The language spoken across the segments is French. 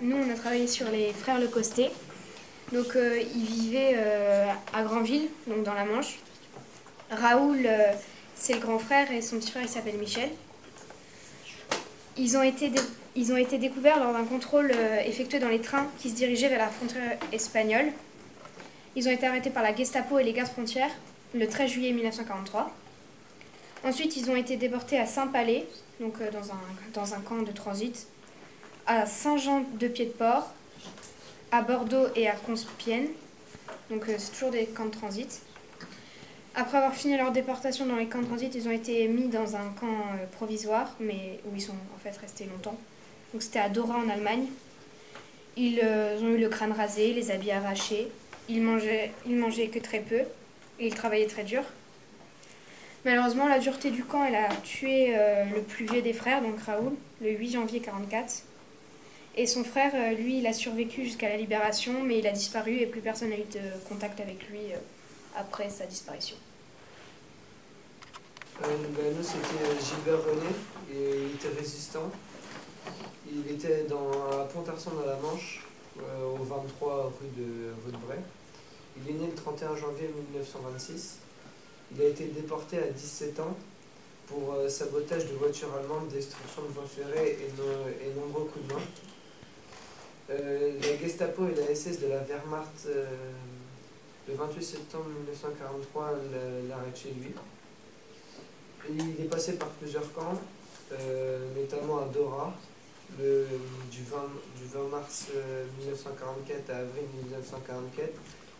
Nous, on a travaillé sur les frères Lecosté. Donc, ils vivaient à Granville, donc dans la Manche. Raoul, c'est le grand frère, et son petit frère, il s'appelle Michel. Ils ont été découverts lors d'un contrôle effectué dans les trains qui se dirigeaient vers la frontière espagnole. Ils ont été arrêtés par la Gestapo et les gardes frontières le 13 juillet 1943. Ensuite, ils ont été déportés à Saint-Palais, donc dans un camp de transit, à Saint-Jean-de-Pied-de-Port, à Bordeaux et à Compiègne. Donc c'est toujours des camps de transit. Après avoir fini leur déportation dans les camps de transit, ils ont été mis dans un camp provisoire, mais où ils sont en fait restés longtemps. Donc c'était à Dora en Allemagne. Ils ont eu le crâne rasé, les habits arrachés. Ils mangeaient que très peu et ils travaillaient très dur. Malheureusement, la dureté du camp, elle a tué le plus vieux des frères, donc Raoul, le 8 janvier 1944. Et son frère, lui, il a survécu jusqu'à la libération, mais il a disparu et plus personne n'a eu de contact avec lui après sa disparition. Nous, c'était Gilbert René, et il était résistant. Il était à Pont-Arçon dans la Manche, au 23 rue de Bray. Il est né le 31 janvier 1926. Il a été déporté à 17 ans pour sabotage de voitures allemandes, destruction de voies ferrées et nombreux coups de main. La Gestapo et la SS de la Wehrmacht, le 28 septembre 1943, l'arrêtent chez lui. Il est passé par plusieurs camps, notamment à Dora, du 20 mars 1944 à avril 1944,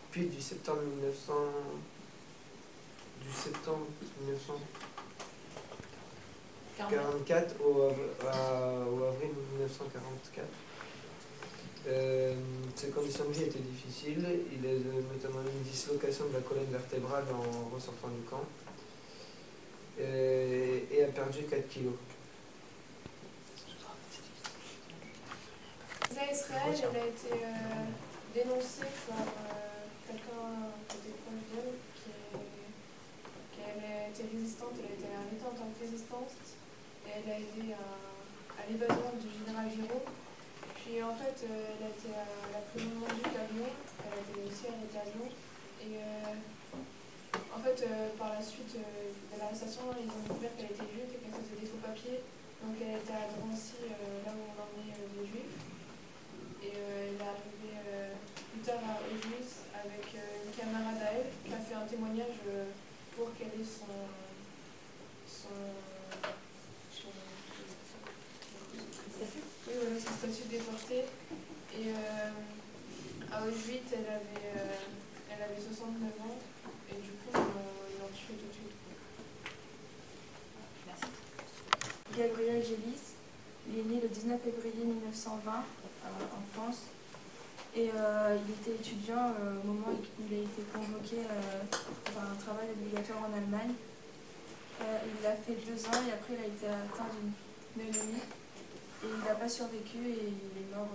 puis du septembre 1944 au avril 1944. Ses conditions de vie étaient difficiles. Il a notamment eu une dislocation de la colonne vertébrale en ressortant du camp et a perdu 4 kilos. Israël, elle a été dénoncée par quelqu'un côté proche d'elle qu'elle était résistante, elle a été arrêtée en tant que résistante et elle a aidé à l'évasion du général Giraud. Puis en fait, elle a été à la prison de Montjuic à Lyon, elle a été aussi arrêtée à Lyon. Et en fait, par la suite de l'arrestation, ils ont découvert qu'elle était juive et qu'elle faisait des faux papiers. Donc elle était à Drancy, là où on emmenait les juifs. Et elle est arrivée plus tard à Auschwitz avec une camarade à elle qui a fait un témoignage pour qu'elle ait son statut de déportée. Et à Auschwitz, elle avait 69 ans et du coup, ils l'ont tuée tout de suite. Merci. Gabriel Gélis, il est né le 19 février 1920 en France et il était étudiant au moment où il a été convoqué par un travail obligatoire en Allemagne. Il a fait 2 ans et après il a été atteint d'une pneumonie et il n'a pas survécu et il est mort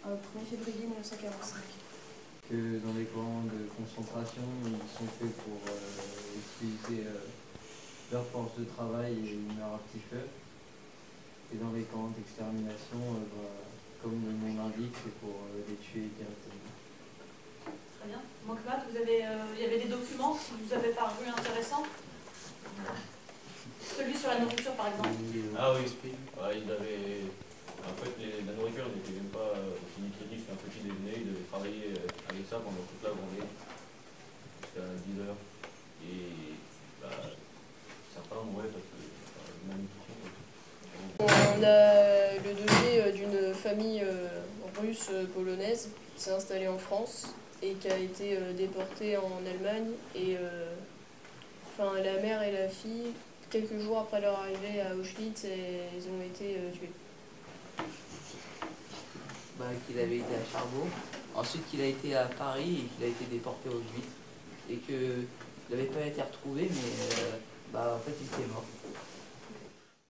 le 1er février 1945. Que dans les camps de concentration, ils sont faits pour utiliser leur force de travail et leur petit feu. Et dans les camps d'extermination, comme le nom l'indique, c'est pour les tuer directement. Très bien. Mokhmat, il y avait des documents qui vous avaient paru intéressants? Celui sur la nourriture, par exemple. Ah oui, il avait... En fait, la nourriture n'était même pas aussi nutritive qu'un petit déjeuner. Il devait travailler avec ça pendant toute la journée, jusqu'à 10 heures. Et certains mouraient parce que de malnutrition. On a le dossier d'une famille russe polonaise qui s'est installée en France et qui a été déportée en Allemagne. Et la mère et la fille, quelques jours après leur arrivée à Auschwitz, ils ont été tués. Qu'il avait été à Cherbourg, ensuite qu'il a été à Paris et qu'il a été déporté à Auschwitz et qu'il n'avait pas été retrouvé mais en fait il était mort.